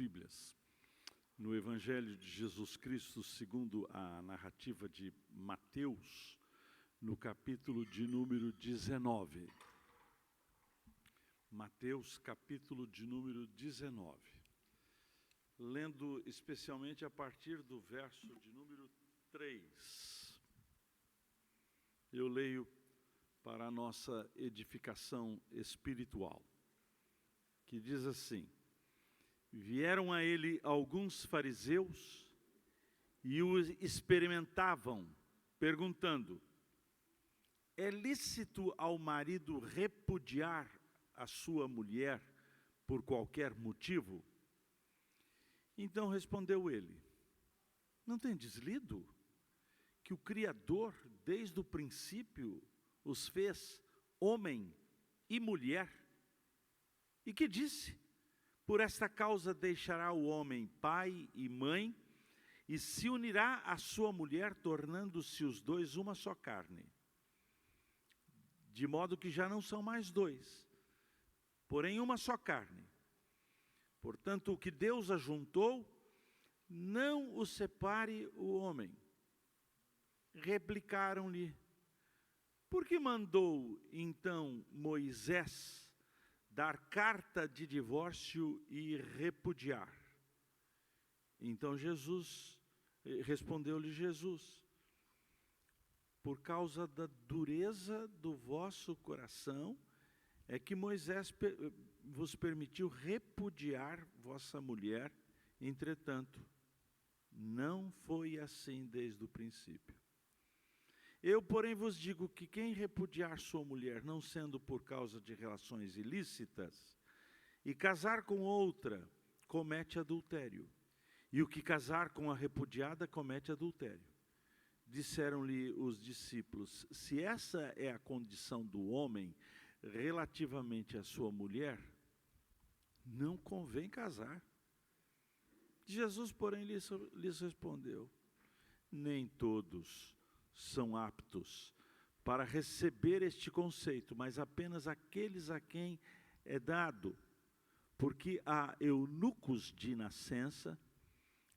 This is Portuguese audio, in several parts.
Bíblias no Evangelho de Jesus Cristo, segundo a narrativa de Mateus, no capítulo de número 19. Mateus, capítulo de número 19. Lendo especialmente a partir do verso de número 3. Eu leio para a nossa edificação espiritual, que diz assim: vieram a ele alguns fariseus e o experimentavam, perguntando: é lícito ao marido repudiar a sua mulher por qualquer motivo? Então respondeu ele: não tendes lido que o Criador, desde o princípio, os fez homem e mulher? E que disse: por esta causa deixará o homem pai e mãe, e se unirá à sua mulher, tornando-se os dois uma só carne. De modo que já não são mais dois, porém uma só carne. Portanto, o que Deus ajuntou, não o separe o homem. Replicaram-lhe: por que mandou então Moisés dar carta de divórcio e repudiar? Então respondeu-lhe Jesus: por causa da dureza do vosso coração, é que Moisés vos permitiu repudiar vossa mulher, entretanto, não foi assim desde o princípio. Eu, porém, vos digo que quem repudiar sua mulher, não sendo por causa de relações ilícitas, e casar com outra, comete adultério. E o que casar com a repudiada, comete adultério. Disseram-lhe os discípulos: se essa é a condição do homem relativamente à sua mulher, não convém casar. Jesus, porém, lhes respondeu: nem todos são aptos para receber este conceito, mas apenas aqueles a quem é dado, porque há eunucos de nascença,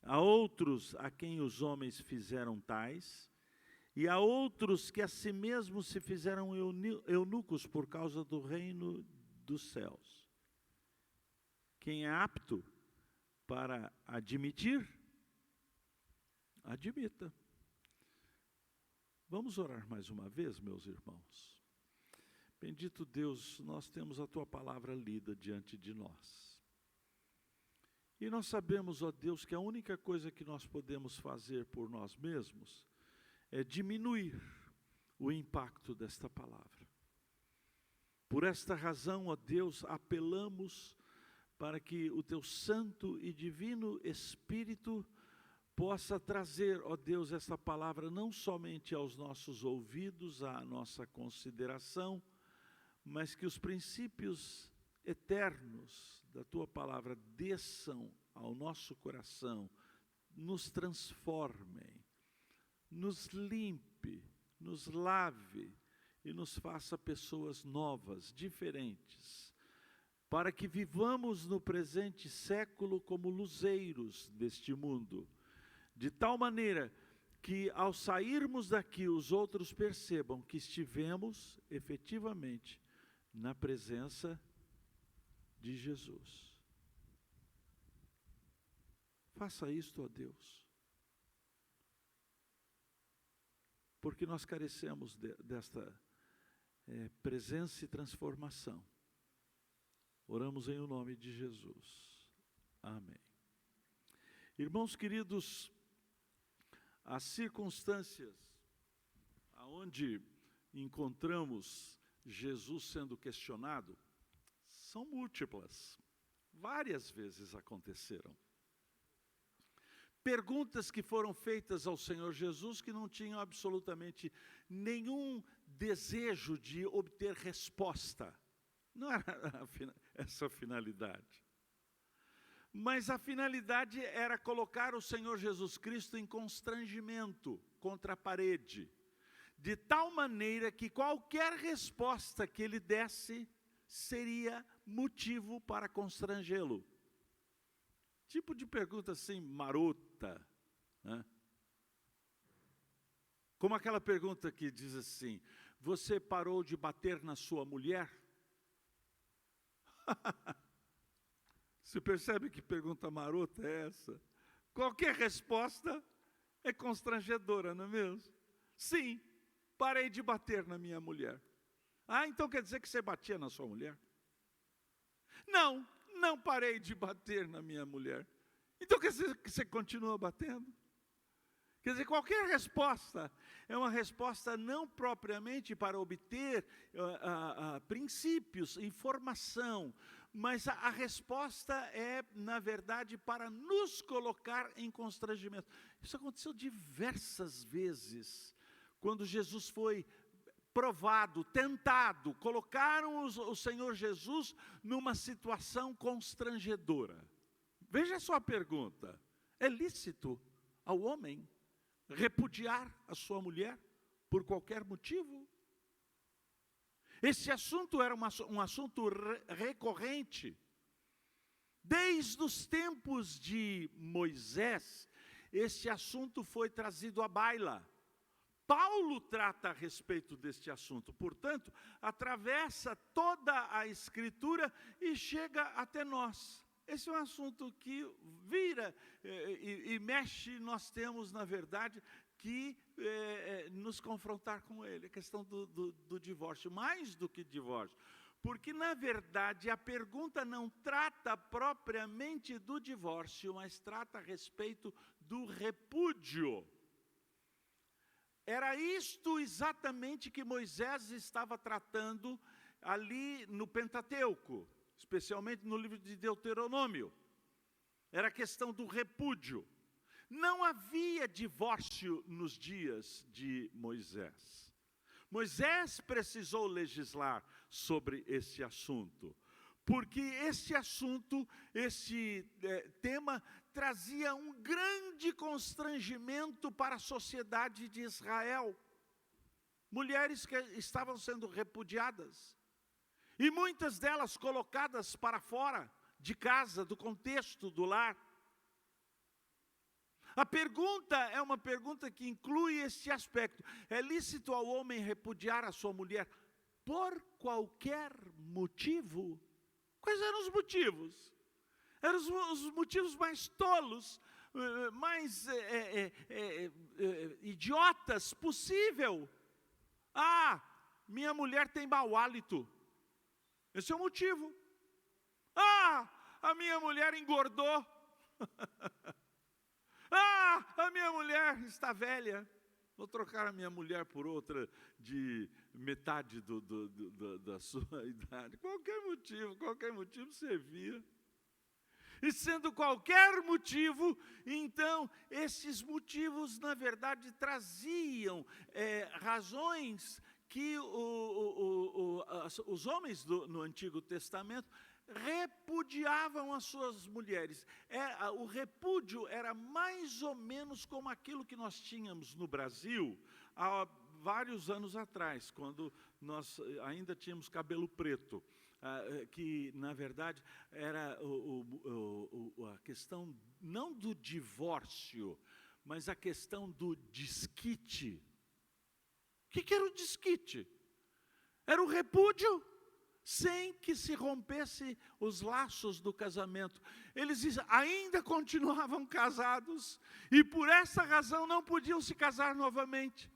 há outros a quem os homens fizeram tais, e há outros que a si mesmos se fizeram eunucos por causa do reino dos céus. Quem é apto para admitir, admita. Vamos orar mais uma vez, meus irmãos. Bendito Deus, nós temos a Tua palavra lida diante de nós. E nós sabemos, ó Deus, que a única coisa que nós podemos fazer por nós mesmos é diminuir o impacto desta palavra. Por esta razão, ó Deus, apelamos para que o Teu Santo e Divino Espírito possa trazer, ó Deus, essa palavra não somente aos nossos ouvidos, à nossa consideração, mas que os princípios eternos da Tua palavra desçam ao nosso coração, nos transformem, nos limpe, nos lave e nos faça pessoas novas, diferentes, para que vivamos no presente século como luzeiros deste mundo, de tal maneira que ao sairmos daqui os outros percebam que estivemos efetivamente na presença de Jesus. Faça isto, ó Deus, porque nós carecemos desta presença e transformação. Oramos em o nome de Jesus. Amém. Irmãos queridos, as circunstâncias aonde encontramos Jesus sendo questionado são múltiplas. Várias vezes aconteceram. Perguntas que foram feitas ao Senhor Jesus que não tinham absolutamente nenhum desejo de obter resposta. Não era essa a finalidade. Mas a finalidade era colocar o Senhor Jesus Cristo em constrangimento contra a parede, de tal maneira que qualquer resposta que ele desse seria motivo para constrangê-lo. Tipo de pergunta assim, marota, né? Como aquela pergunta que diz assim: você parou de bater na sua mulher? Você percebe que pergunta marota é essa? Qualquer resposta é constrangedora, não é mesmo? Sim, parei de bater na minha mulher. Ah, então quer dizer que você batia na sua mulher? Não, não parei de bater na minha mulher. Então quer dizer que você continua batendo? Quer dizer, qualquer resposta é uma resposta não propriamente para obter princípios, informação, mas a resposta é, na verdade, para nos colocar em constrangimento. Isso aconteceu diversas vezes, quando Jesus foi provado, tentado, colocaram o Senhor Jesus numa situação constrangedora. Veja só a pergunta: é lícito ao homem repudiar a sua mulher por qualquer motivo? Esse assunto era um assunto recorrente. Desde os tempos de Moisés, esse assunto foi trazido à baila. Paulo trata a respeito deste assunto, portanto, atravessa toda a Escritura e chega até nós. Esse é um assunto que vira e mexe, nós temos, na verdade, que nos confrontar com ele. A questão do divórcio, mais do que divórcio. Porque, na verdade, a pergunta não trata propriamente do divórcio, mas trata a respeito do repúdio. Era isto exatamente que Moisés estava tratando ali no Pentateuco, especialmente no livro de Deuteronômio. Era a questão do repúdio. Não havia divórcio nos dias de Moisés. Moisés precisou legislar sobre esse assunto, porque esse assunto, esse tema, trazia um grande constrangimento para a sociedade de Israel. Mulheres que estavam sendo repudiadas, e muitas delas colocadas para fora de casa, do contexto do lar. A pergunta é uma pergunta que inclui esse aspecto: é lícito ao homem repudiar a sua mulher por qualquer motivo? Quais eram os motivos? Eram os motivos mais tolos, mais idiotas possível. Ah, minha mulher tem mau hálito. Esse é o motivo. Ah, a minha mulher engordou. Ah, a minha mulher está velha. Vou trocar a minha mulher por outra de metade da sua idade. Qualquer motivo servia. E sendo qualquer motivo, então, esses motivos, na verdade, traziam razões que os homens no Antigo Testamento repudiavam as suas mulheres. O repúdio era mais ou menos como aquilo que nós tínhamos no Brasil há vários anos atrás, quando nós ainda tínhamos cabelo preto, que na verdade era a questão não do divórcio, mas a questão do desquite. O que era o desquite? Era o repúdio sem que se rompesse os laços do casamento. Eles ainda continuavam casados e por essa razão não podiam se casar novamente.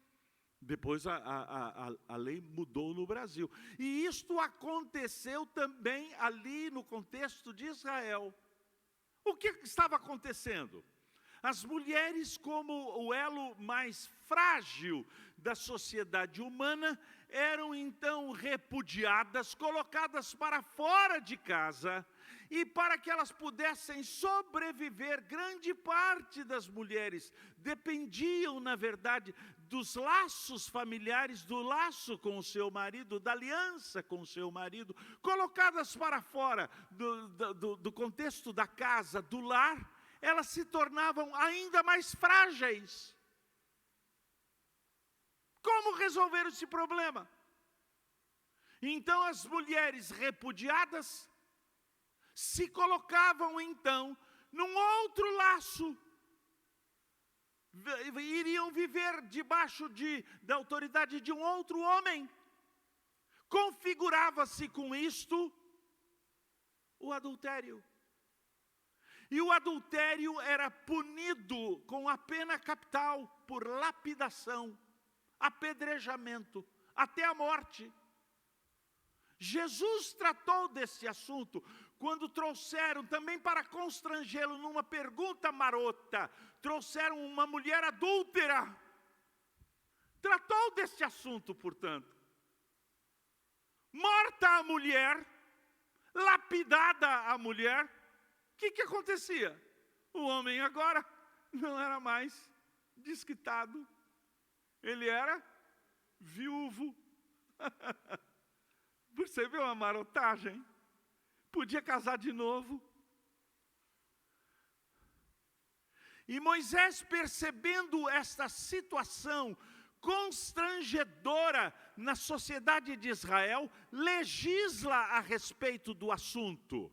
Depois a lei mudou no Brasil. E isto aconteceu também ali no contexto de Israel. O que estava acontecendo? As mulheres, como o elo mais frágil da sociedade humana, eram então repudiadas, colocadas para fora de casa, e para que elas pudessem sobreviver, grande parte das mulheres dependiam, na verdade, dos laços familiares, do laço com o seu marido, da aliança com o seu marido, colocadas para fora do contexto da casa, do lar, elas se tornavam ainda mais frágeis. Como resolver esse problema? Então as mulheres repudiadas se colocavam então num outro laço. Iriam viver debaixo da autoridade de um outro homem. Configurava-se com isto o adultério. E o adultério era punido com a pena capital por lapidação, apedrejamento, até a morte. Jesus tratou desse assunto quando trouxeram, também para constrangê-lo numa pergunta marota, trouxeram uma mulher adúltera. Tratou desse assunto, portanto. Morta a mulher, lapidada a mulher, o que acontecia? O homem agora não era mais desquitado, ele era viúvo. Percebeu a marotagem? Podia casar de novo. E Moisés, percebendo esta situação constrangedora na sociedade de Israel, legisla a respeito do assunto.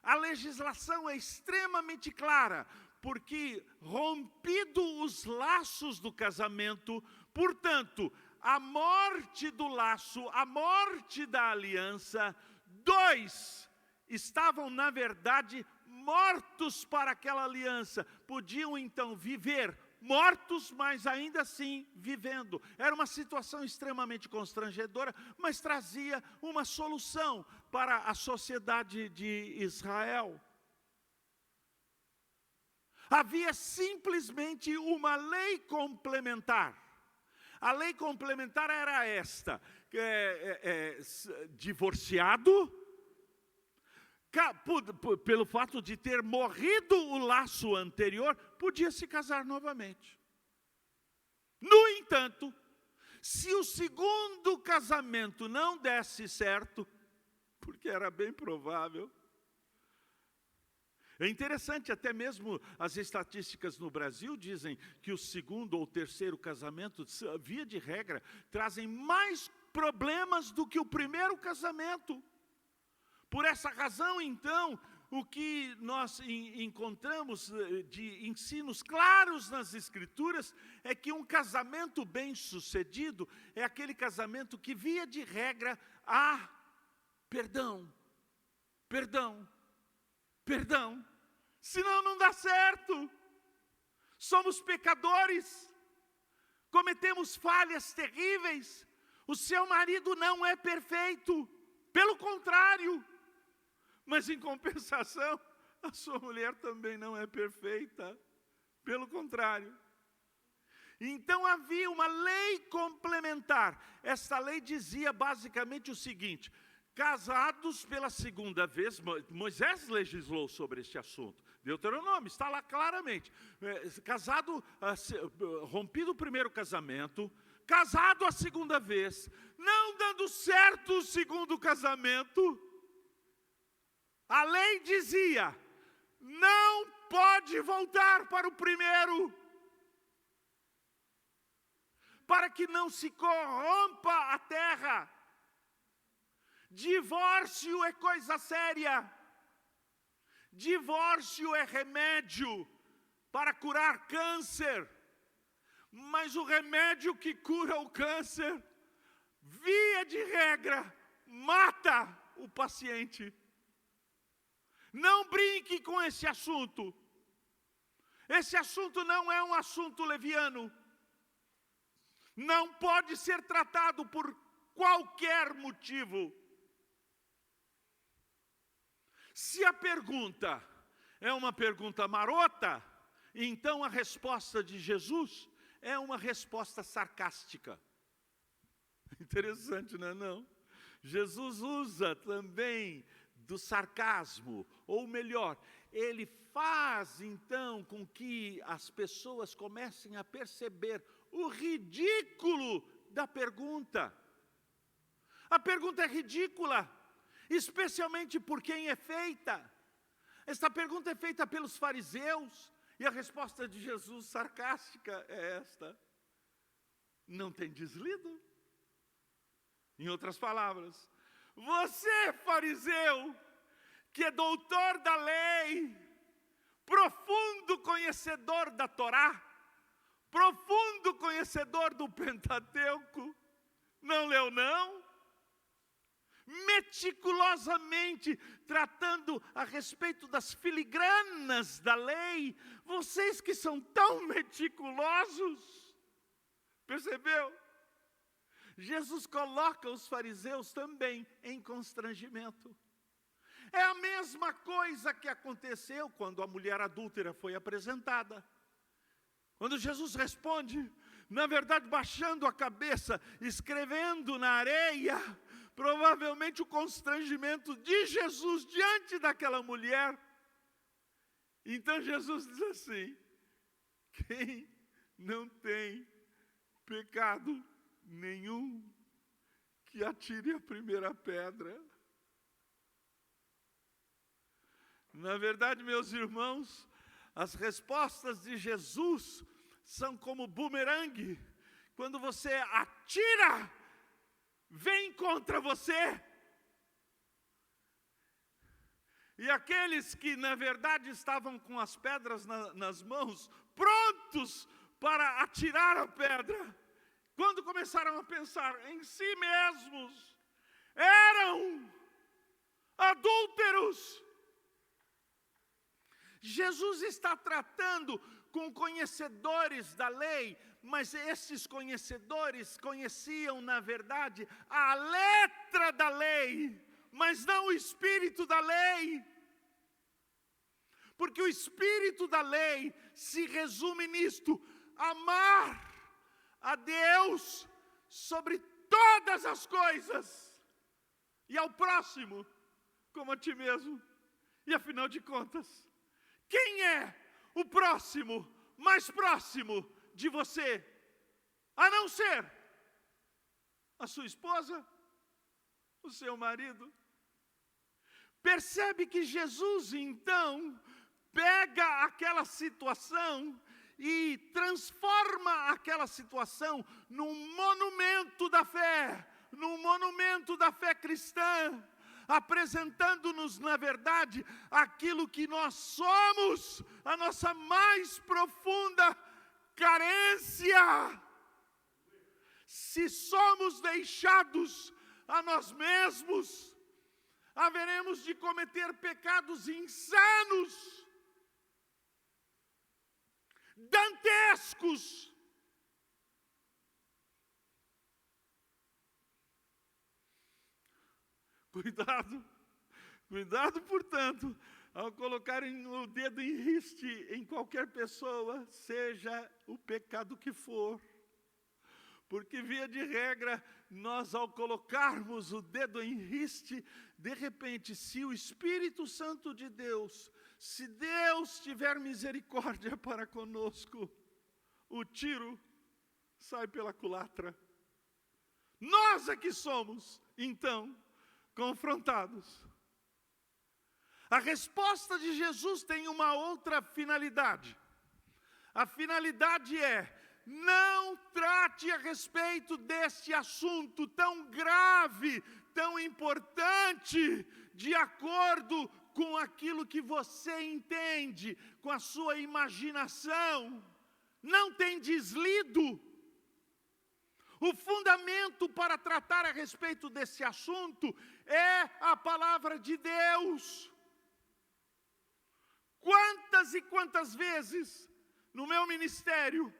A legislação é extremamente clara, porque rompido os laços do casamento, portanto, a morte do laço, a morte da aliança, dois estavam, na verdade, mortos para aquela aliança. Podiam, então, viver mortos, mas ainda assim vivendo. Era uma situação extremamente constrangedora, mas trazia uma solução para a sociedade de Israel. Havia simplesmente uma lei complementar. A lei complementar era esta: divorciado, pelo fato de ter morrido o laço anterior, podia se casar novamente. No entanto, se o segundo casamento não desse certo, porque era bem provável. É interessante, até mesmo as estatísticas no Brasil dizem que o segundo ou terceiro casamento, via de regra, trazem mais problemas do que o primeiro casamento. Por essa razão, então, o que nós encontramos de ensinos claros nas Escrituras é que um casamento bem-sucedido é aquele casamento que, via de regra, há perdão, senão não dá certo. Somos pecadores, cometemos falhas terríveis. O seu marido não é perfeito, pelo contrário. Mas em compensação, a sua mulher também não é perfeita, pelo contrário. Então havia uma lei complementar. Essa lei dizia basicamente o seguinte: casados pela segunda vez, Moisés legislou sobre este assunto. Deuteronômio está lá claramente. Rompido o primeiro casamento, casado a segunda vez, não dando certo o segundo casamento, a lei dizia: não pode voltar para o primeiro, para que não se corrompa a terra. Divórcio é coisa séria. Divórcio é remédio para curar câncer. Mas o remédio que cura o câncer, via de regra, mata o paciente. Não brinque com esse assunto. Esse assunto não é um assunto leviano. Não pode ser tratado por qualquer motivo. Se a pergunta é uma pergunta marota, então a resposta de Jesus é uma resposta sarcástica. Interessante, não é não? Jesus usa também do sarcasmo, ou melhor, ele faz então com que as pessoas comecem a perceber o ridículo da pergunta. A pergunta é ridícula, especialmente por quem é feita. Esta pergunta é feita pelos fariseus, e a resposta de Jesus sarcástica é esta: não tem deslido? Em outras palavras, você, fariseu, que é doutor da lei, profundo conhecedor da Torá, profundo conhecedor do Pentateuco. Não leu, não? Meticulosamente tratando a respeito das filigranas da lei. Vocês que são tão meticulosos. Percebeu? Jesus coloca os fariseus também em constrangimento. É a mesma coisa que aconteceu quando a mulher adúltera foi apresentada. Quando Jesus responde, na verdade, baixando a cabeça, escrevendo na areia, provavelmente o constrangimento de Jesus diante daquela mulher. Então Jesus diz assim: quem não tem pecado nenhum, que atire a primeira pedra. Na verdade, meus irmãos, as respostas de Jesus são como bumerangue. Quando você atira, vem contra você. E aqueles que, na verdade, estavam com as pedras nas mãos, prontos para atirar a pedra, quando começaram a pensar em si mesmos, eram adúlteros. Jesus está tratando com conhecedores da lei, mas esses conhecedores conheciam, na verdade, a letra da lei, mas não o espírito da lei. Porque o espírito da lei se resume nisto: amar a Deus sobre todas as coisas, e ao próximo como a ti mesmo. E afinal de contas, quem é o próximo, mais próximo de você, a não ser a sua esposa, o seu marido? Percebe que Jesus, então, pega aquela situação e transforma aquela situação num monumento da fé cristã, apresentando-nos, na verdade, aquilo que nós somos, a nossa mais profunda carência. Se somos deixados a nós mesmos, haveremos de cometer pecados insanos, dantescos. Cuidado, portanto, ao colocarem o dedo em riste em qualquer pessoa, seja o pecado que for. Porque, via de regra, nós, ao colocarmos o dedo em riste, de repente, se o Espírito Santo de Deus, se Deus tiver misericórdia para conosco, o tiro sai pela culatra. Nós é que somos, então, confrontados. A resposta de Jesus tem uma outra finalidade. A finalidade é: não trate a respeito deste assunto tão grave, tão importante, de acordo com aquilo que você entende, com a sua imaginação. Não tem deslido. O fundamento para tratar a respeito desse assunto é a palavra de Deus. Quantas e quantas vezes no meu ministério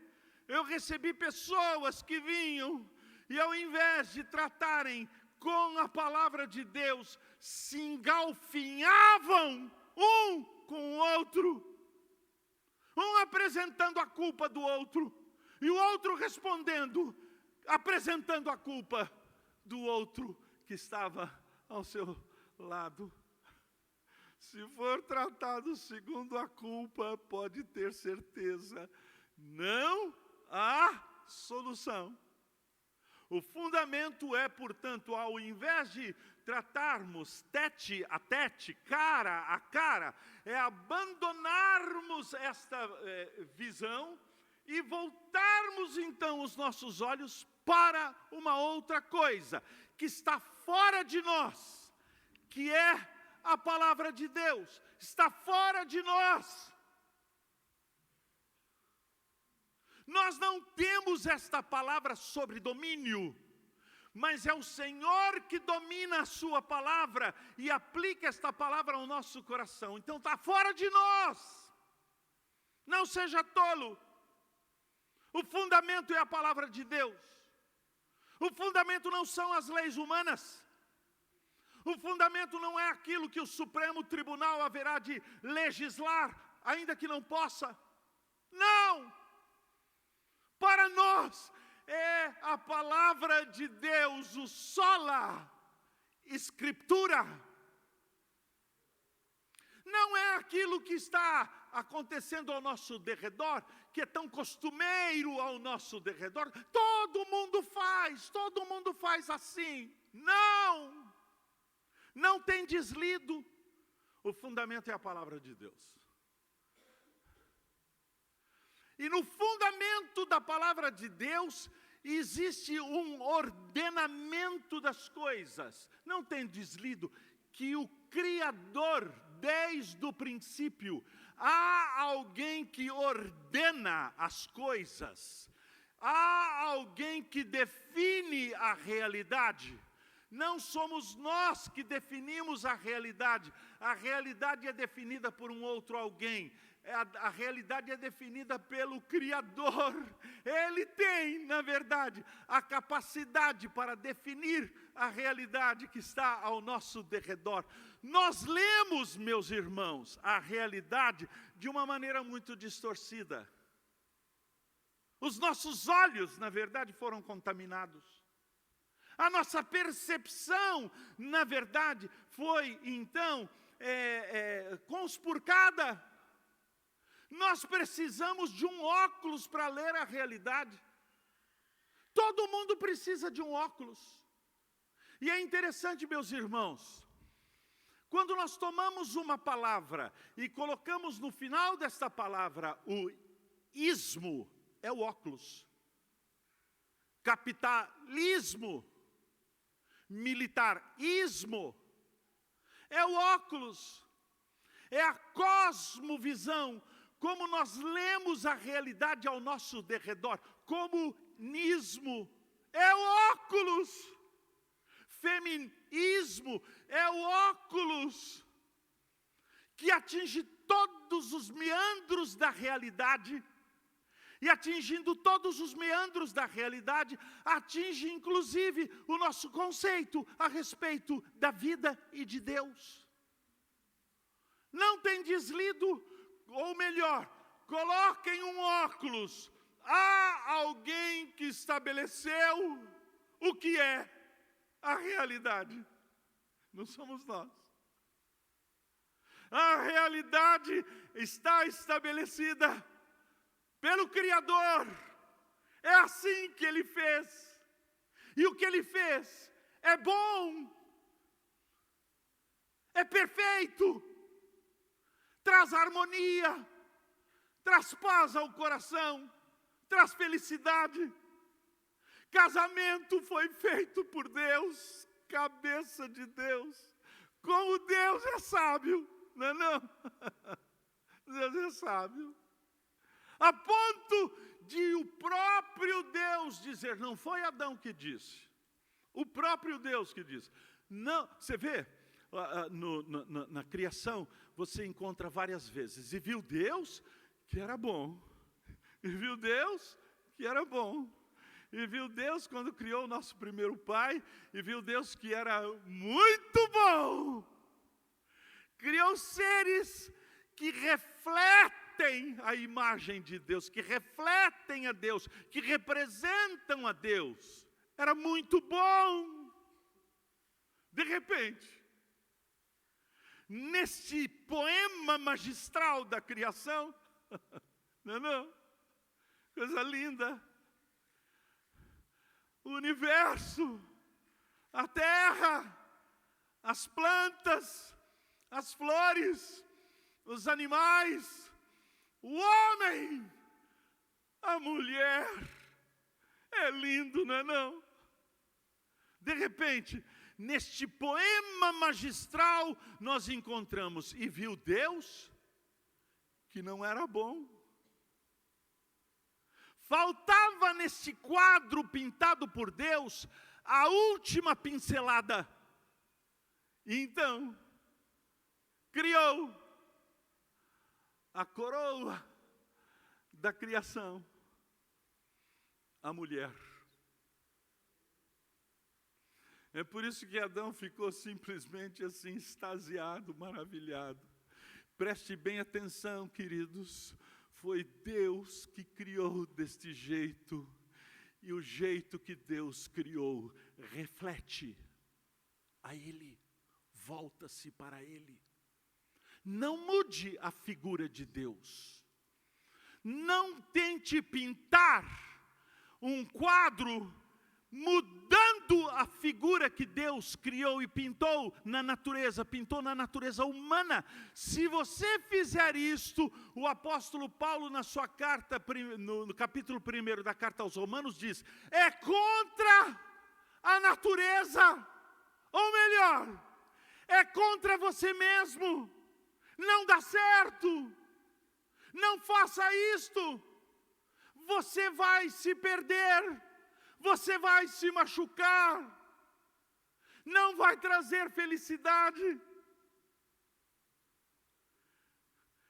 eu recebi pessoas que vinham e, ao invés de tratarem com a palavra de Deus, se engalfinhavam um com o outro, um apresentando a culpa do outro e o outro respondendo, apresentando a culpa do outro que estava ao seu lado. Se for tratado segundo a culpa, pode ter certeza, não há solução. O fundamento é, portanto, ao invés de tratarmos tete a tete, cara a cara, é abandonarmos esta visão e voltarmos então os nossos olhos para uma outra coisa, que está fora de nós, que é a palavra de Deus, está fora de nós. Nós não temos esta palavra sobre domínio, mas é o Senhor que domina a sua palavra e aplica esta palavra ao nosso coração. Então está fora de nós. Não seja tolo. O fundamento é a palavra de Deus. O fundamento não são as leis humanas. O fundamento não é aquilo que o Supremo Tribunal haverá de legislar, ainda que não possa. Não! Para nós é a palavra de Deus, o sola escritura. Não é aquilo que está acontecendo ao nosso derredor, que é tão costumeiro ao nosso derredor. Todo mundo faz assim. Não! Não tem deslido. O fundamento é a palavra de Deus. E no fundamento da palavra de Deus, existe um ordenamento das coisas. Não tem deslido que o Criador, desde o princípio, há alguém que ordena as coisas. Há alguém que define a realidade. Não somos nós que definimos a realidade é definida por um outro alguém. A realidade é definida pelo Criador. Ele tem, na verdade, a capacidade para definir a realidade que está ao nosso derredor. Nós lemos, meus irmãos, a realidade de uma maneira muito distorcida. Os nossos olhos, na verdade, foram contaminados. A nossa percepção, na verdade, foi, então, conspurcada. Nós precisamos de um óculos para ler a realidade. Todo mundo precisa de um óculos. E é interessante, meus irmãos, quando nós tomamos uma palavra e colocamos no final desta palavra o ismo, é o óculos. Capitalismo, militarismo, é o óculos. É a cosmovisão, como nós lemos a realidade ao nosso derredor. Comunismo é o óculos. Feminismo é o óculos que atinge todos os meandros da realidade. E atingindo todos os meandros da realidade, atinge inclusive o nosso conceito a respeito da vida e de Deus. Não tem deslido, ou melhor, coloquem um óculos. Há alguém que estabeleceu o que é a realidade. Não somos nós. A realidade está estabelecida pelo Criador. É assim que Ele fez. E o que Ele fez é bom. É perfeito. Traz harmonia. Traz paz ao coração. Traz felicidade. Casamento foi feito por Deus. Cabeça de Deus. Como Deus é sábio. Não é não? Deus é sábio. A ponto de o próprio Deus dizer, não foi Adão que disse, o próprio Deus que disse. Não, você vê, na criação, você encontra várias vezes, e viu Deus que era bom, e viu Deus que era bom, e viu Deus quando criou o nosso primeiro pai, e viu Deus que era muito bom. Criou seres que refletem a imagem de Deus, que refletem a Deus, que representam a Deus. Era muito bom. De repente, neste poema magistral da criação, não? Coisa linda. O universo, a terra, as plantas, as flores, os animais, o homem, a mulher. É lindo, não é não? De repente, neste poema magistral, nós encontramos, e viu Deus que não era bom. Faltava nesse quadro pintado por Deus a última pincelada. Então, criou a coroa da criação, a mulher. É por isso que Adão ficou simplesmente assim, extasiado, maravilhado. Preste bem atenção, queridos. Foi Deus que criou deste jeito. E o jeito que Deus criou reflete a Ele. Volta-se para Ele. Não mude a figura de Deus. Não tente pintar um quadro mudando a figura que Deus criou e pintou na natureza humana. Se você fizer isto, o apóstolo Paulo, na sua carta, no capítulo 1 da carta aos Romanos, diz: é contra a natureza, ou melhor, é contra você mesmo. Não dá certo. Não faça isto. Você vai se perder. Você vai se machucar. Não vai trazer felicidade.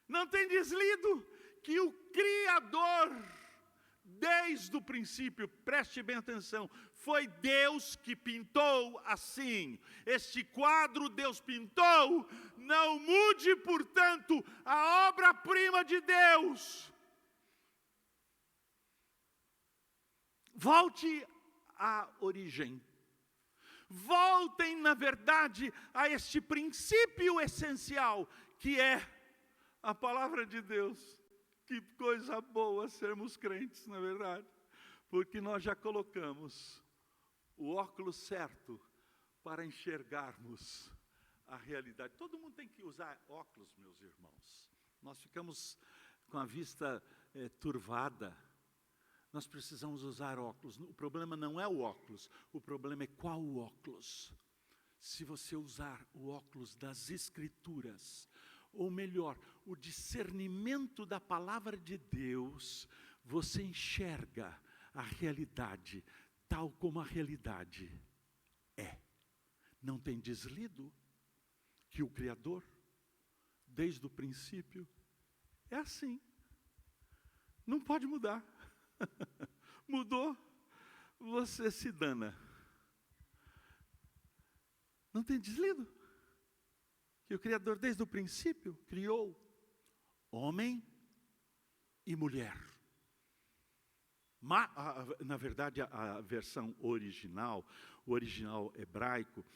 Não tem deslido que o Criador, desde o princípio, preste bem atenção, foi Deus que pintou assim. Este quadro Deus pintou. Não mude, portanto, a obra-prima de Deus. Volte à origem. Voltem, na verdade, a este princípio essencial, que é a palavra de Deus. Que coisa boa sermos crentes, na verdade. Porque nós já colocamos o óculos certo para enxergarmos a realidade. Todo mundo tem que usar óculos, meus irmãos. Nós ficamos com a vista turvada. Nós precisamos usar óculos. O problema não é o óculos, o problema é qual o óculos. Se você usar o óculos das Escrituras, ou melhor, o discernimento da palavra de Deus, você enxerga a realidade tal como a realidade é. Não tem deslido que o Criador, desde o princípio, é assim. Não pode mudar. Mudou, você se dana. Não tem deslido que o Criador desde o princípio criou homem e mulher. Na verdade, a versão original, o original hebraico,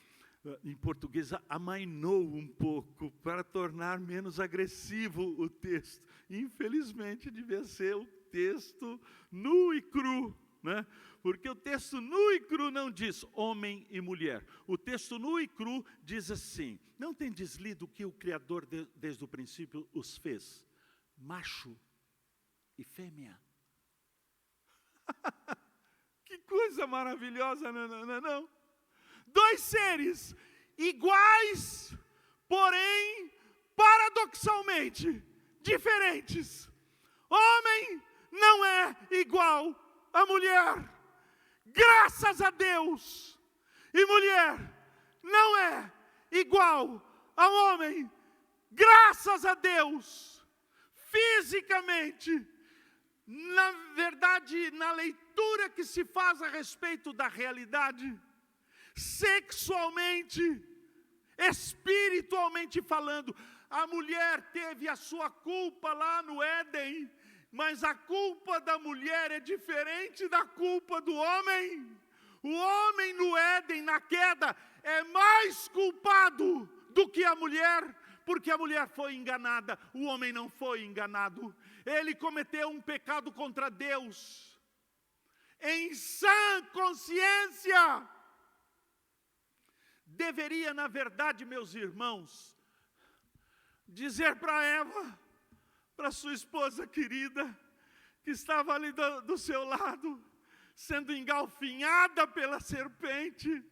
em português amainou um pouco para tornar menos agressivo o texto. Infelizmente, devia ser o texto nu e cru, né? Porque o texto nu e cru não diz homem e mulher. O texto nu e cru diz assim: não tem deslido que o Criador desde o princípio os fez macho e fêmea. Que coisa maravilhosa, não? Dois seres iguais, porém paradoxalmente diferentes. Homem não é igual à mulher, graças a Deus. E mulher não é igual ao homem, graças a Deus. Fisicamente, na verdade, na leitura que se faz a respeito da realidade, sexualmente, espiritualmente falando, a mulher teve a sua culpa lá no Éden, mas a culpa da mulher é diferente da culpa do homem. O homem no Éden, na queda, é mais culpado do que a mulher, porque a mulher foi enganada, o homem não foi enganado. Ele cometeu um pecado contra Deus, em sã consciência. Deveria, na verdade, meus irmãos, dizer para Eva, para sua esposa querida, que estava ali do seu lado, sendo engalfinhada pela serpente,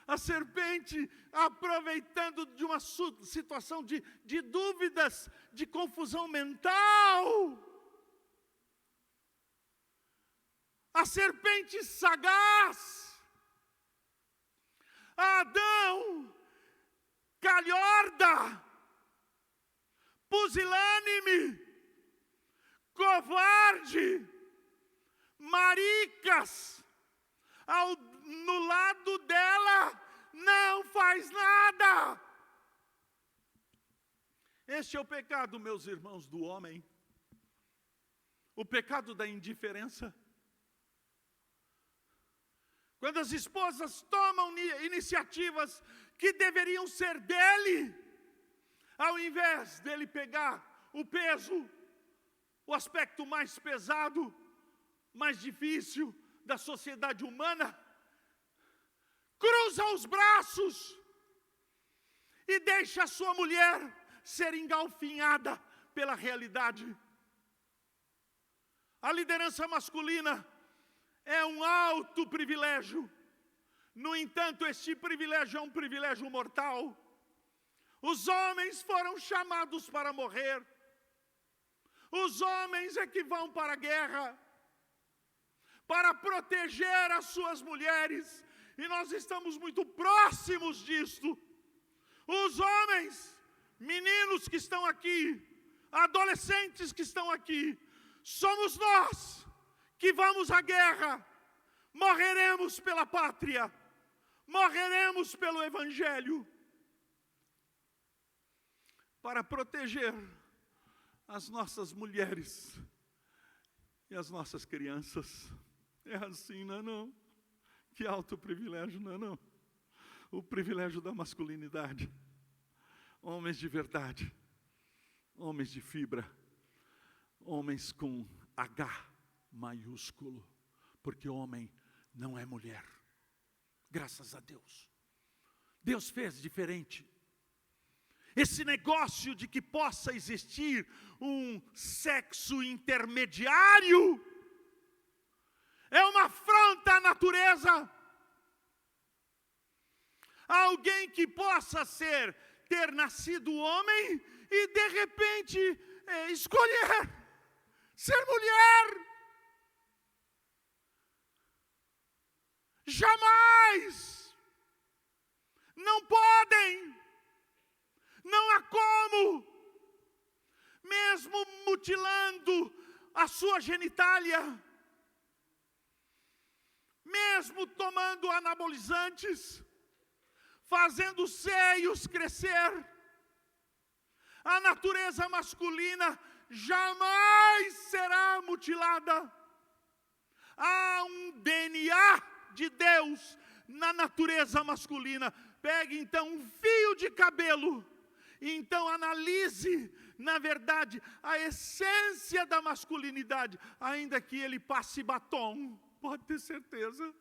a serpente aproveitando de uma situação de dúvidas, de confusão mental. serpente sagaz, Adão, calhorda, pusilânime, covarde, maricas, no lado dela não faz nada. Este é o pecado, meus irmãos, do homem. O pecado da indiferença. Quando as esposas tomam iniciativas que deveriam ser dele, ao invés dele pegar o peso, o aspecto mais pesado, mais difícil da sociedade humana, cruza os braços e deixa a sua mulher ser engalfinhada pela realidade. A liderança masculina é um alto privilégio. No entanto, este privilégio é um privilégio mortal. Os homens foram chamados para morrer. Os homens é que vão para a guerra, para proteger as suas mulheres. E nós estamos muito próximos disto. Os homens, meninos que estão aqui, adolescentes que estão aqui, somos nós que vamos à guerra, morreremos pela pátria, morreremos pelo Evangelho, para proteger as nossas mulheres e as nossas crianças. É assim, não é não? Que alto privilégio, não é não? O privilégio da masculinidade. Homens de verdade, homens de fibra, homens com H maiúsculo, porque homem não é mulher. Graças a Deus. Deus fez diferente. Esse negócio de que possa existir um sexo intermediário é uma afronta à natureza. Alguém que possa ter nascido homem e de repente escolher ser mulher. Jamais. Não podem. Não há como. Mesmo mutilando a sua genitália, mesmo tomando anabolizantes, fazendo os seios crescer, a natureza masculina jamais será mutilada. Há um DNA de Deus na natureza masculina. Pegue então um fio de cabelo, e então analise, na verdade, a essência da masculinidade, ainda que ele passe batom, pode ter certeza,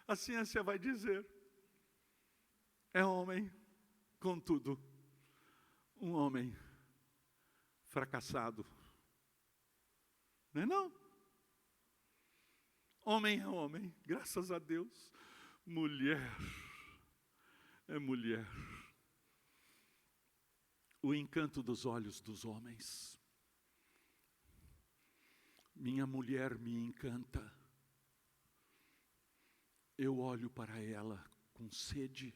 a ciência vai dizer, é homem, contudo, um homem fracassado, não é não? Homem é homem, graças a Deus. Mulher é mulher. O encanto dos olhos dos homens. Minha mulher me encanta. Eu olho para ela com sede,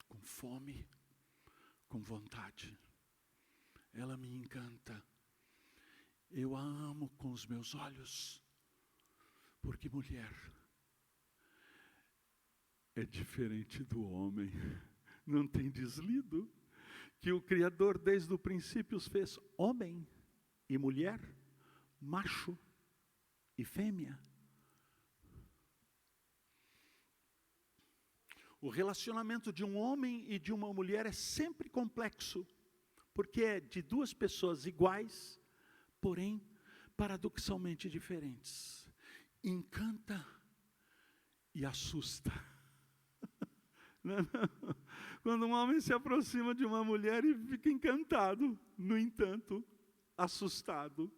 com fome, com vontade. Ela me encanta. Eu a amo com os meus olhos. Porque mulher é diferente do homem. Não tem deslido que o Criador desde o princípio os fez homem e mulher, macho e fêmea. O relacionamento de um homem e de uma mulher é sempre complexo, porque é de duas pessoas iguais, porém paradoxalmente diferentes. Encanta e assusta. Não. Quando um homem se aproxima de uma mulher e fica encantado, no entanto, assustado.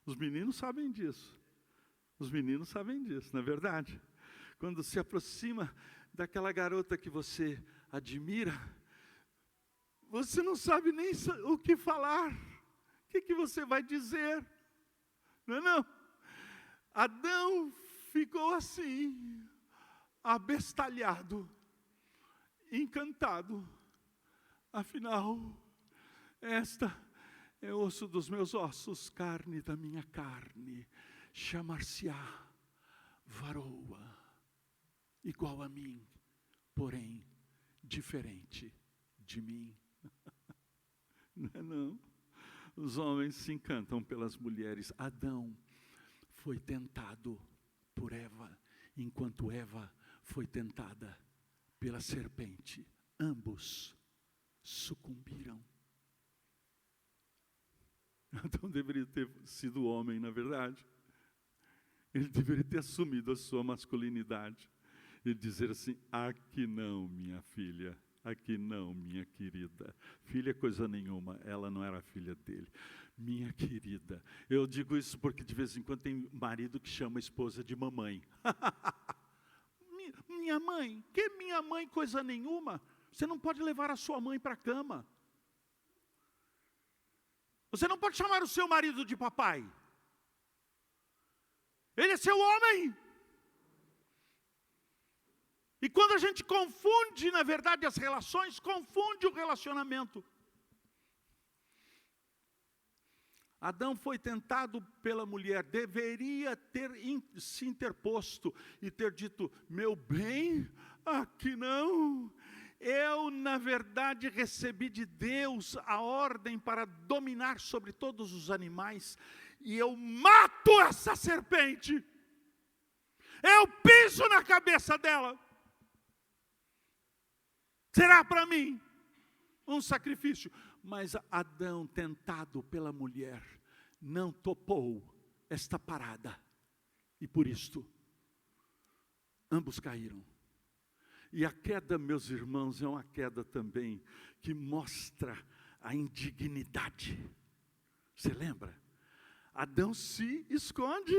Os meninos sabem disso. Os meninos sabem disso, não é verdade? Quando se aproxima daquela garota que você admira, você não sabe nem o que falar. O que você vai dizer? Não é não? Adão ficou assim, abestalhado, encantado. Afinal, esta é osso dos meus ossos, carne da minha carne, chamar-se-á varoa, igual a mim, porém diferente de mim. Não é não? Os homens se encantam pelas mulheres. Adão foi tentado por Eva, enquanto Eva foi tentada pela serpente. Ambos sucumbiram. Adão deveria ter sido homem, na verdade. Ele deveria ter assumido a sua masculinidade e dizer assim: aqui não, minha filha, aqui não, minha querida. Filha coisa nenhuma, ela não era filha dele. Minha querida. Eu digo isso porque de vez em quando tem marido que chama a esposa de mamãe. Minha mãe? Que minha mãe coisa nenhuma? Você não pode levar a sua mãe para a cama. Você não pode chamar o seu marido de papai. Ele é seu homem. E quando a gente confunde, na verdade, as relações, confunde o relacionamento. Adão foi tentado pela mulher, deveria ter se interposto e ter dito: meu bem, aqui não. Eu, na verdade, recebi de Deus a ordem para dominar sobre todos os animais, e eu mato essa serpente. Eu piso na cabeça dela. Será para mim um sacrifício. Mas Adão, tentado pela mulher, não topou esta parada. E por isto, ambos caíram. E a queda, meus irmãos, é uma queda também que mostra a indignidade. Você lembra? Adão se esconde.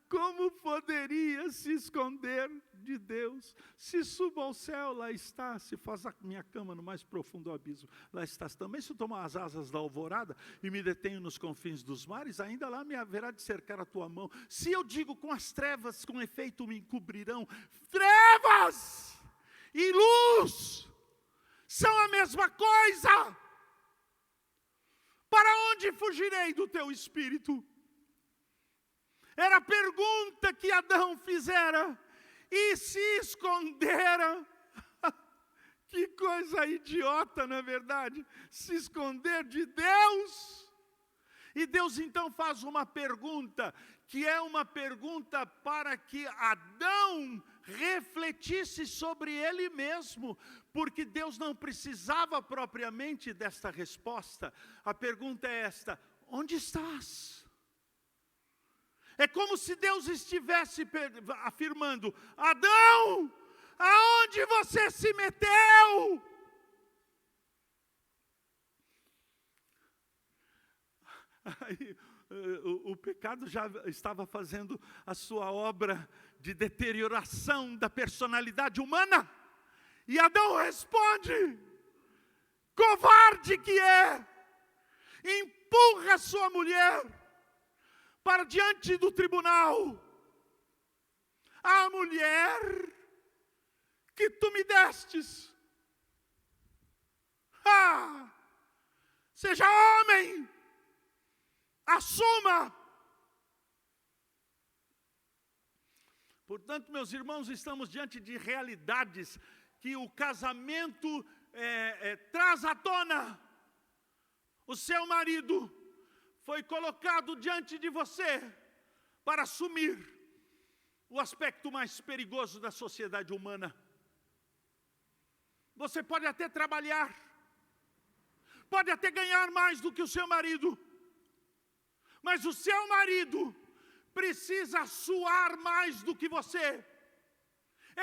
Como poderia se esconder de Deus? Se subo ao céu, lá está. Se faz a minha cama no mais profundo abismo, lá estás também. Se eu tomar as asas da alvorada e me detenho nos confins dos mares, ainda lá me haverá de cercar a tua mão. Se eu digo com as trevas, com efeito me encobrirão. Trevas e luz são a mesma coisa. Para onde fugirei do teu espírito? Era a pergunta que Adão fizera e se escondera. Que coisa idiota, na verdade, se esconder de Deus. E Deus então faz uma pergunta, que é uma pergunta para que Adão refletisse sobre ele mesmo, porque Deus não precisava propriamente desta resposta. A pergunta é esta: onde estás? É como se Deus estivesse afirmando: Adão, aonde você se meteu? Aí, o pecado já estava fazendo a sua obra de deterioração da personalidade humana. E Adão responde, covarde que é, empurra sua mulher para diante do tribunal. A mulher que tu me destes. Seja homem, assuma. Portanto, meus irmãos, estamos diante de realidades que o casamento traz à tona. O seu marido foi colocado diante de você para assumir o aspecto mais perigoso da sociedade humana. Você pode até trabalhar, pode até ganhar mais do que o seu marido, mas o seu marido precisa suar mais do que você.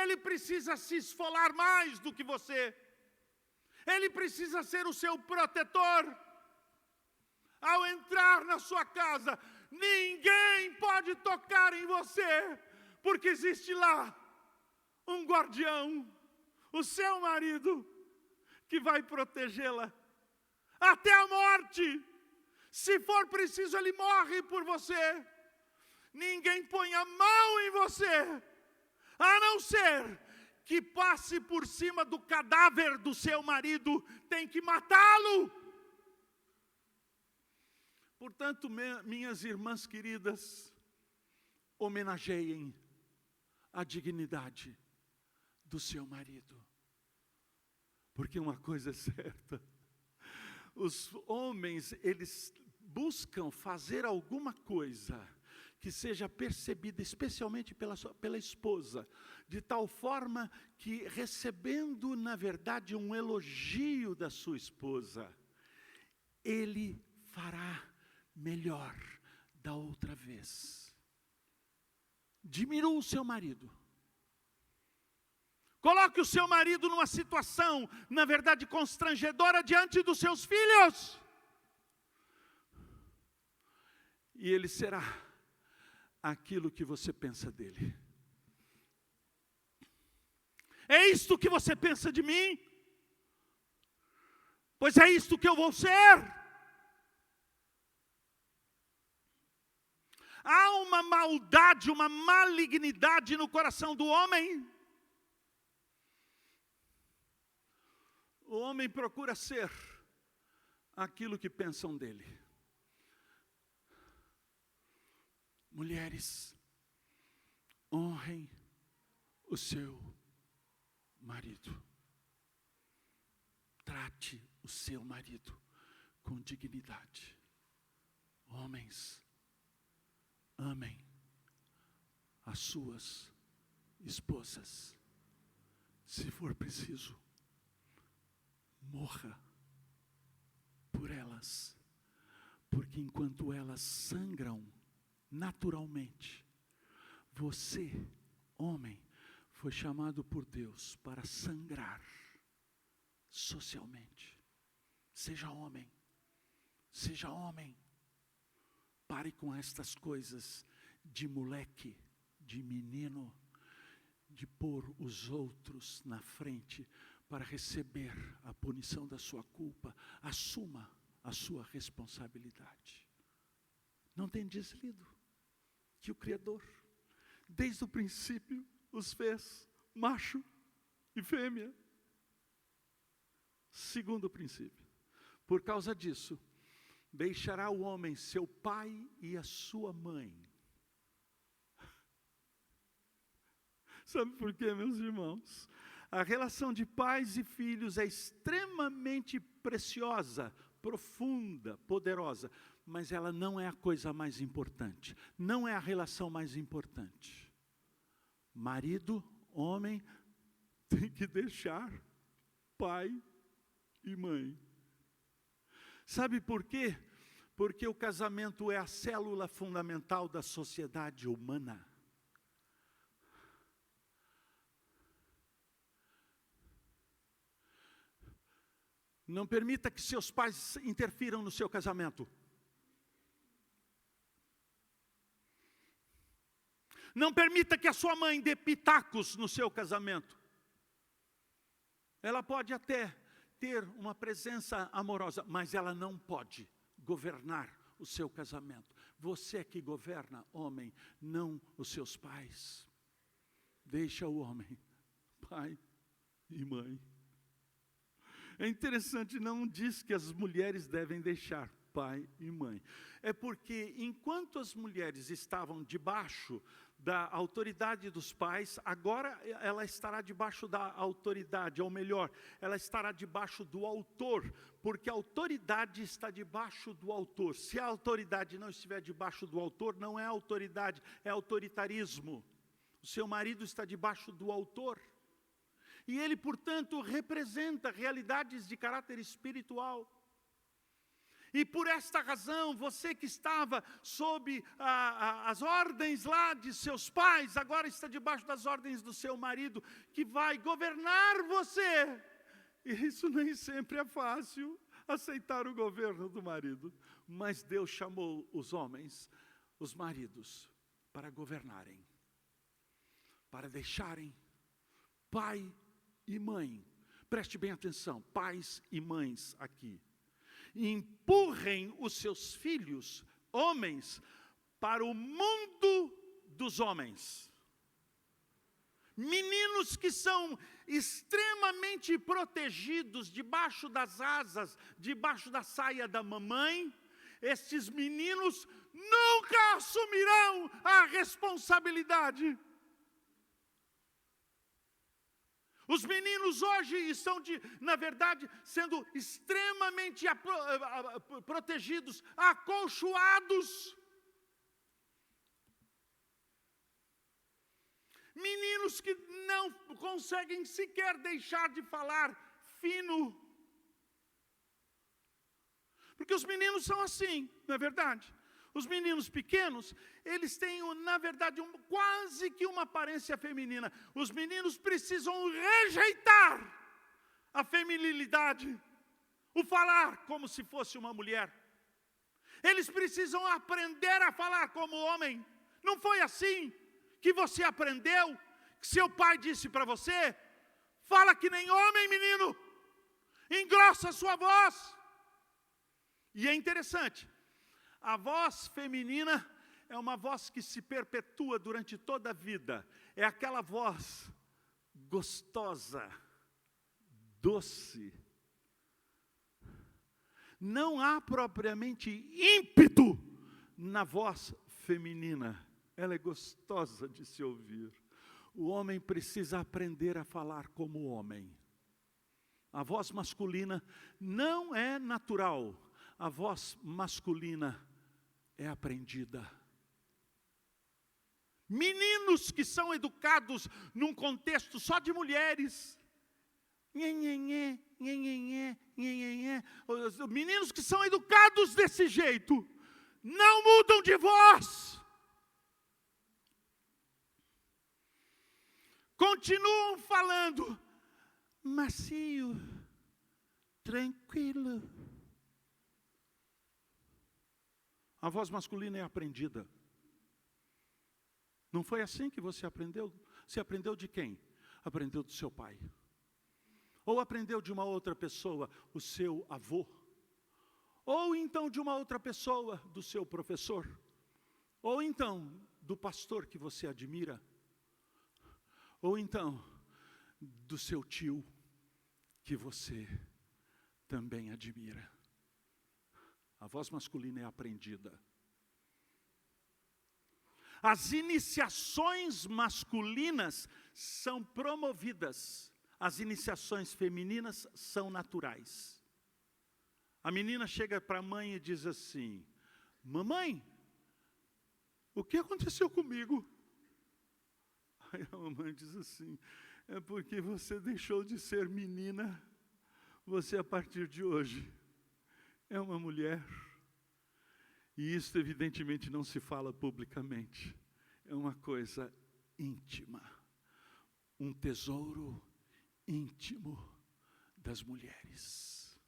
Ele precisa se esfolar mais do que você. Ele precisa ser o seu protetor. Ao entrar na sua casa, ninguém pode tocar em você, porque existe lá um guardião, o seu marido, que vai protegê-la até a morte. Se for preciso, ele morre por você. ninguém ponha mão em você, a não ser que passe por cima do cadáver do seu marido, tem que matá-lo. Portanto, minhas irmãs queridas, homenageiem a dignidade do seu marido. Porque uma coisa é certa, os homens, eles buscam fazer alguma coisa que seja percebida, especialmente pela esposa, de tal forma que, recebendo, na verdade, um elogio da sua esposa, ele fará melhor da outra vez. Diminua o seu marido. Coloque o seu marido numa situação, na verdade, constrangedora diante dos seus filhos. E ele será aquilo que você pensa dele. É isto que você pensa de mim? Pois é isto que eu vou ser. Há uma maldade, uma malignidade no coração do homem. O homem procura ser aquilo que pensam dele. Mulheres, honrem o seu marido. Trate o seu marido com dignidade. Homens, amem as suas esposas. Se for preciso, morra por elas. Porque enquanto elas sangram naturalmente, você, homem, foi chamado por Deus para sangrar socialmente. Seja homem, seja homem. Pare com estas coisas de moleque, de menino, de pôr os outros na frente para receber a punição da sua culpa. Assuma a sua responsabilidade. Não tem deslido que o Criador, desde o princípio, os fez macho e fêmea. Segundo princípio, por causa disso, deixará o homem seu pai e a sua mãe. Sabe por quê, meus irmãos? A relação de pais e filhos é extremamente preciosa, profunda, poderosa, mas ela não é a coisa mais importante, não é a relação mais importante. Marido, homem, tem que deixar pai e mãe. Sabe por quê? Porque o casamento é a célula fundamental da sociedade humana. Não permita que seus pais interfiram no seu casamento. Não permita que a sua mãe dê pitacos no seu casamento. Ela pode até ter uma presença amorosa, mas ela não pode governar o seu casamento. Você é que governa, homem, não os seus pais. Deixa o homem, pai e mãe. É interessante, não diz que as mulheres devem deixar pai e mãe. É porque enquanto as mulheres estavam debaixo da autoridade dos pais, agora ela estará debaixo da autoridade, ou melhor, ela estará debaixo do autor, porque a autoridade está debaixo do autor. Se a autoridade não estiver debaixo do autor, não é autoridade, é autoritarismo. O seu marido está debaixo do autor. E ele, portanto, representa realidades de caráter espiritual. E por esta razão, você que estava sob as ordens lá de seus pais, agora está debaixo das ordens do seu marido, que vai governar você. E isso nem sempre é fácil, aceitar o governo do marido. Mas Deus chamou os homens, os maridos, para governarem, para deixarem pai e mãe. Preste bem atenção, pais e mães aqui. Empurrem os seus filhos, homens, para o mundo dos homens. Meninos que são extremamente protegidos debaixo das asas, debaixo da saia da mamãe, estes meninos nunca assumirão a responsabilidade. Os meninos hoje estão, na verdade, sendo extremamente protegidos, acolchoados. Meninos que não conseguem sequer deixar de falar fino. Porque os meninos são assim, não é verdade? Os meninos pequenos, eles têm, na verdade, quase que uma aparência feminina. Os meninos precisam rejeitar a feminilidade, o falar como se fosse uma mulher. Eles precisam aprender a falar como homem. Não foi assim que você aprendeu, que seu pai disse para você? Fala que nem homem, menino. Engrossa a sua voz. E é interessante, a voz feminina é uma voz que se perpetua durante toda a vida. É aquela voz gostosa, doce. Não há propriamente ímpeto na voz feminina. Ela é gostosa de se ouvir. O homem precisa aprender a falar como homem. A voz masculina não é natural. A voz masculina é aprendida. Meninos que são educados num contexto só de mulheres. Nhenhenhé, nhenhenhé, nhenhenhé. Os meninos que são educados desse jeito não mudam de voz. Continuam falando macio, tranquilo. A voz masculina é aprendida. Não foi assim que você aprendeu? Você aprendeu de quem? Aprendeu do seu pai. Ou aprendeu de uma outra pessoa, o seu avô. Ou então de uma outra pessoa, do seu professor. Ou então do pastor que você admira. Ou então do seu tio que você também admira. A voz masculina é aprendida. As iniciações masculinas são promovidas. As iniciações femininas são naturais. A menina chega para a mãe e diz assim: mamãe, o que aconteceu comigo? Aí a mamãe diz assim: é porque você deixou de ser menina. Você, a partir de hoje, é uma mulher. E isso, evidentemente, não se fala publicamente. É uma coisa íntima. Um tesouro íntimo das mulheres.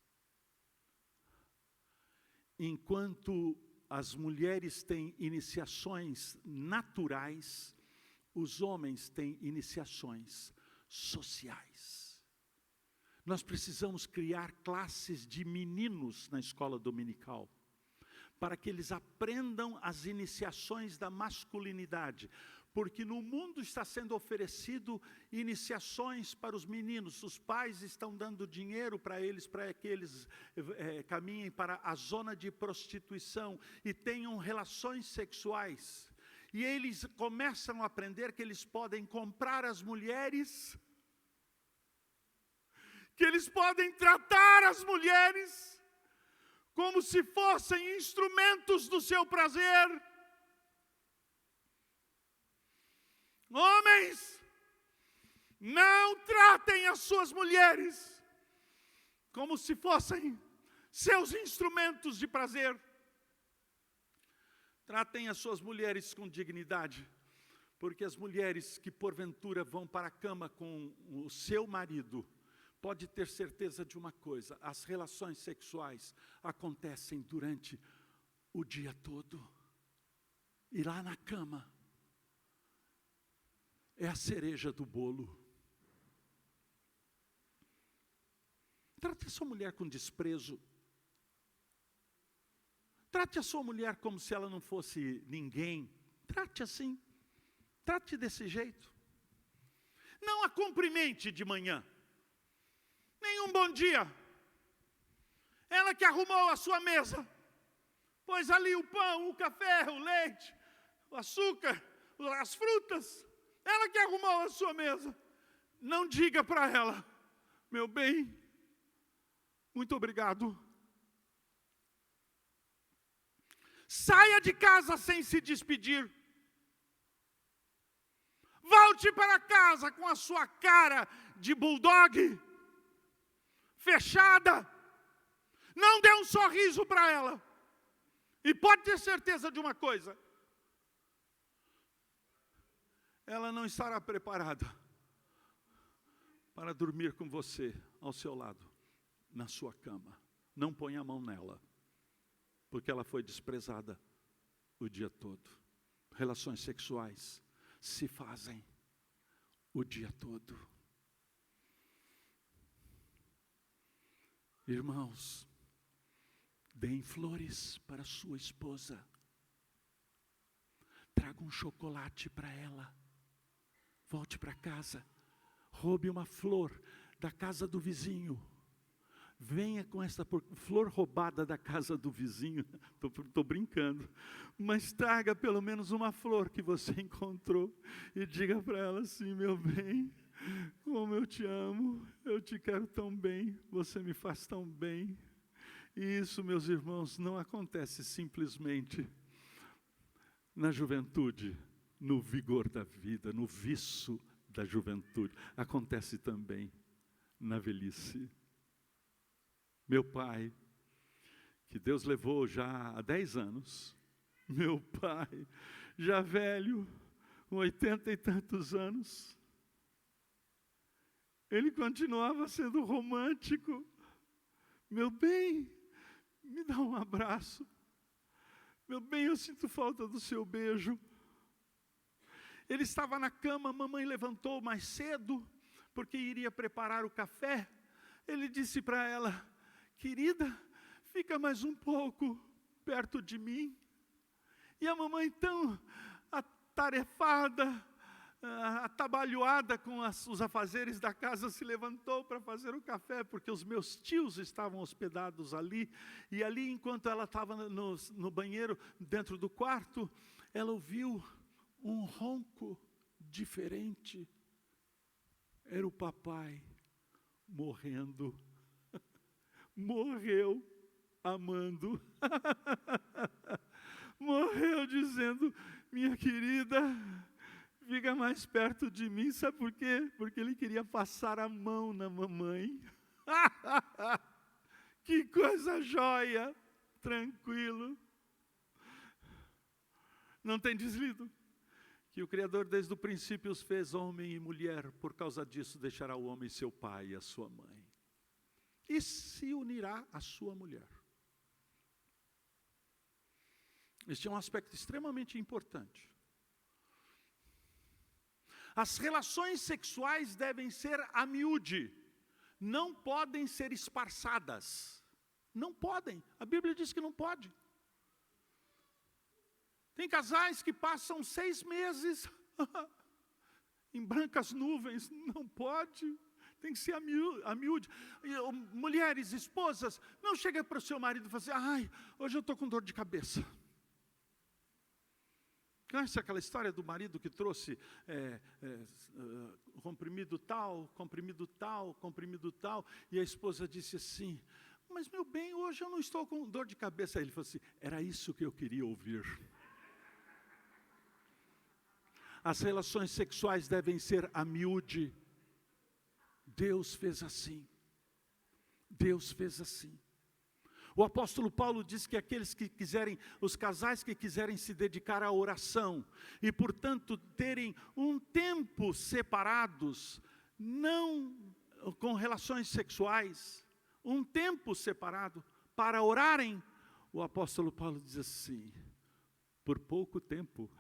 Enquanto as mulheres têm iniciações naturais, os homens têm iniciações sociais. Nós precisamos criar classes de meninos na escola dominical, para que eles aprendam as iniciações da masculinidade. Porque no mundo está sendo oferecido iniciações para os meninos. Os pais estão dando dinheiro para que eles caminhem para a zona de prostituição e tenham relações sexuais. E eles começam a aprender que eles podem comprar as mulheres, que eles podem tratar as mulheres como se fossem instrumentos do seu prazer. Homens, não tratem as suas mulheres como se fossem seus instrumentos de prazer. Tratem as suas mulheres com dignidade, porque as mulheres que porventura vão para a cama com o seu marido, pode ter certeza de uma coisa: as relações sexuais acontecem durante o dia todo. E lá na cama é a cereja do bolo. Trate a sua mulher com desprezo. Trate a sua mulher como se ela não fosse ninguém. Trate assim. Trate desse jeito. Não a cumprimente de manhã. Nenhum bom dia. Ela que arrumou a sua mesa. Pôs ali o pão, o café, o leite, o açúcar, as frutas. Ela que arrumou a sua mesa. Não diga para ela, meu bem, muito obrigado. Saia de casa sem se despedir. Volte para casa com a sua cara de bulldog fechada. Não dê um sorriso para ela. E pode ter certeza de uma coisa. Ela não estará preparada para dormir com você ao seu lado, na sua cama. Não ponha a mão nela, porque ela foi desprezada o dia todo. Relações sexuais se fazem o dia todo. Irmãos, deem flores para sua esposa. Traga um chocolate para ela. Volte para casa. Roube uma flor da casa do vizinho. Venha com essa flor roubada da casa do vizinho. Estou brincando. Mas traga pelo menos uma flor que você encontrou. E diga para ela assim, meu bem, como eu te amo, eu te quero tão bem, você me faz tão bem. E isso, meus irmãos, não acontece simplesmente na juventude, no vigor da vida, no viço da juventude. Acontece também na velhice. Meu pai, que Deus levou já há 10 anos, meu pai, já velho, com 80 e tantos anos, ele continuava sendo romântico. Meu bem, me dá um abraço. Meu bem, eu sinto falta do seu beijo. Ele estava na cama, a mamãe levantou mais cedo, porque iria preparar o café. Ele disse para ela, querida, fica mais um pouco perto de mim. E a mamãe tão atarefada, atabalhoada com os afazeres da casa, se levantou para fazer o café, porque os meus tios estavam hospedados ali, e ali enquanto ela estava no banheiro, dentro do quarto, ela ouviu um ronco diferente. Era o papai morrendo, morreu amando, morreu dizendo, minha querida, fica mais perto de mim. Sabe por quê? Porque ele queria passar a mão na mamãe. Que coisa jóia, tranquilo. Não tem deslido? Que o Criador desde o princípio os fez homem e mulher, por causa disso deixará o homem seu pai e a sua mãe, e se unirá à sua mulher. Este é um aspecto extremamente importante. As relações sexuais devem ser a miúde, não podem ser esparçadas. Não podem, a Bíblia diz que não pode. Tem casais que passam 6 meses em brancas nuvens, não pode, tem que ser a miúde. Mulheres, esposas, não chega para o seu marido e fala assim, ai, hoje eu estou com dor de cabeça. Conhece aquela história do marido que trouxe comprimido tal, comprimido tal, comprimido tal, e a esposa disse assim, mas meu bem, hoje eu não estou com dor de cabeça. Aí ele falou assim, era isso que eu queria ouvir. As relações sexuais devem ser a miúde. Deus fez assim. Deus fez assim. O apóstolo Paulo diz que aqueles que quiserem, os casais que quiserem se dedicar à oração, e portanto terem um tempo separados, não com relações sexuais, um tempo separado para orarem, o apóstolo Paulo diz assim, por pouco tempo,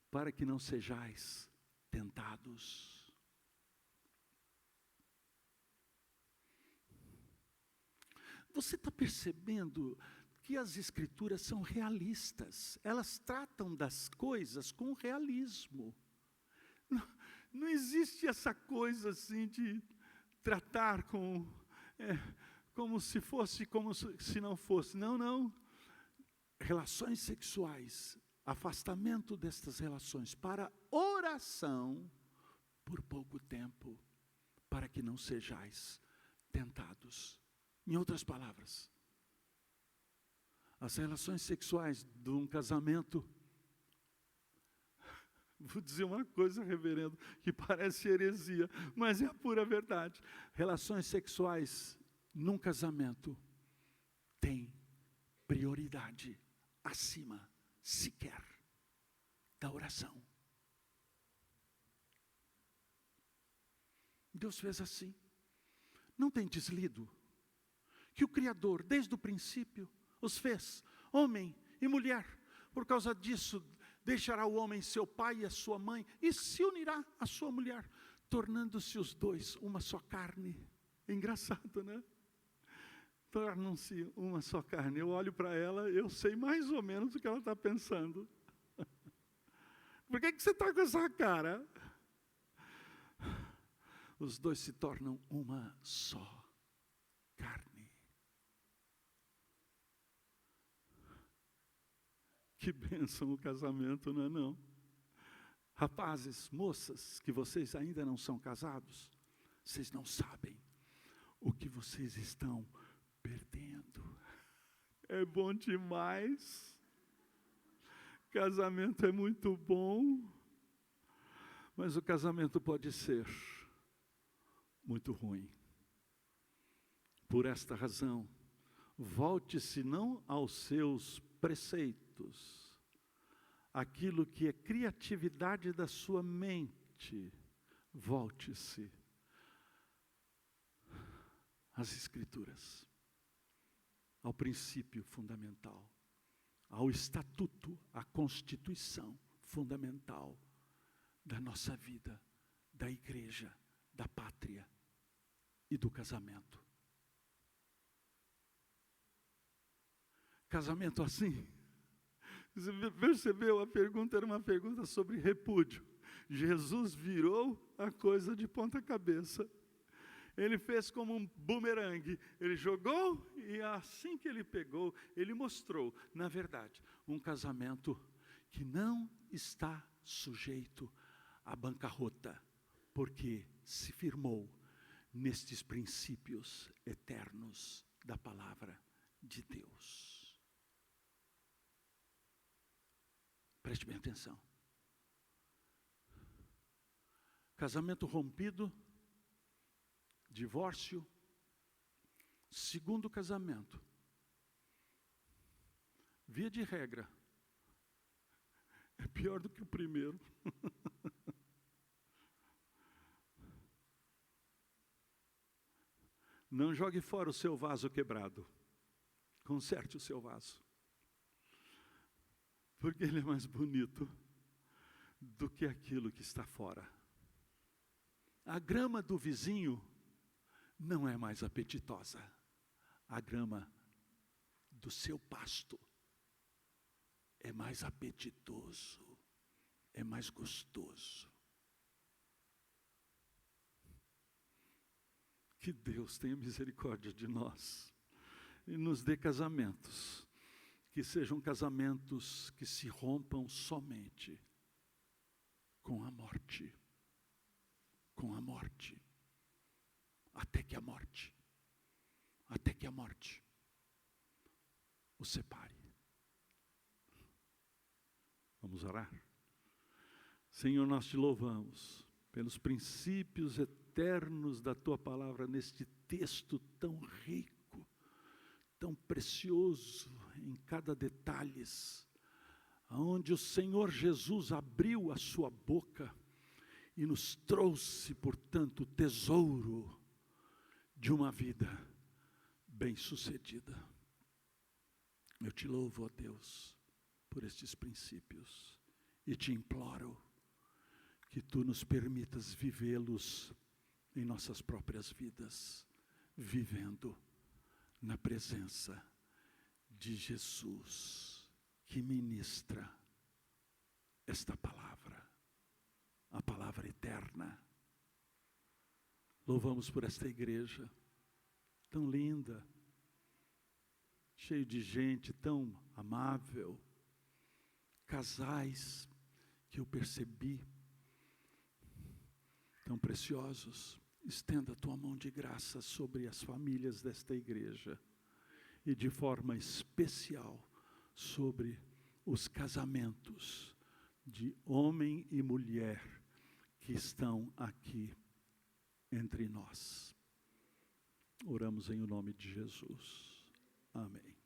para que não sejais tentados. Você está percebendo que as Escrituras são realistas. Elas tratam das coisas com realismo. Não existe essa coisa assim de tratar como se fosse, como se não fosse. Não. Relações sexuais, afastamento destas relações para oração por pouco tempo, para que não sejais tentados. Em outras palavras, as relações sexuais de um casamento, vou dizer uma coisa, reverendo, que parece heresia, mas é a pura verdade. Relações sexuais num casamento têm prioridade acima, sequer, da oração. Deus fez assim. Não tem deslido que o Criador, desde o princípio, os fez, homem e mulher. Por causa disso, deixará o homem seu pai e a sua mãe, e se unirá à sua mulher, tornando-se os dois uma só carne. Engraçado, né? Tornam-se uma só carne. Eu olho para ela, eu sei mais ou menos o que ela está pensando. Por que você está com essa cara? Os dois se tornam uma só carne. Que bênção o casamento, não é não? Rapazes, moças, que vocês ainda não são casados, vocês não sabem o que vocês estão perdendo. É bom demais. Casamento é muito bom, mas o casamento pode ser muito ruim. Por esta razão, volte-se não aos seus preceitos, aquilo que é criatividade da sua mente, volte-se às Escrituras, ao princípio fundamental, ao estatuto, à constituição fundamental da nossa vida, da igreja, da pátria e do casamento. Casamento assim, você percebeu? A pergunta era uma pergunta sobre repúdio. Jesus virou a coisa de ponta cabeça. Ele fez como um bumerangue. Ele jogou e assim que ele pegou, ele mostrou, na verdade, um casamento que não está sujeito à bancarrota, porque se firmou nestes princípios eternos da palavra de Deus. Preste bem atenção. Casamento rompido, divórcio, segundo casamento, via de regra, é pior do que o primeiro. Não jogue fora o seu vaso quebrado. Conserte o seu vaso. Porque ele é mais bonito do que aquilo que está fora. A grama do vizinho não é mais apetitosa. A grama do seu pasto é mais apetitoso, é mais gostoso. Que Deus tenha misericórdia de nós e nos dê casamentos, que sejam casamentos que se rompam somente com a morte. Com a morte. Até que a morte o separe. Vamos orar? Senhor, nós te louvamos pelos princípios eternos da tua palavra neste texto tão rico, tão precioso em cada detalhe, onde o Senhor Jesus abriu a sua boca e nos trouxe, portanto, o tesouro de uma vida bem-sucedida. Eu te louvo, ó Deus, por estes princípios e te imploro que tu nos permitas vivê-los em nossas próprias vidas, vivendo na presença de Jesus que ministra esta palavra, a palavra eterna. Louvamos por esta igreja tão linda, cheio de gente tão amável, casais que eu percebi, tão preciosos. Estenda a tua mão de graça sobre as famílias desta igreja e de forma especial sobre os casamentos de homem e mulher que estão aqui entre nós. Oramos em nome de Jesus. Amém.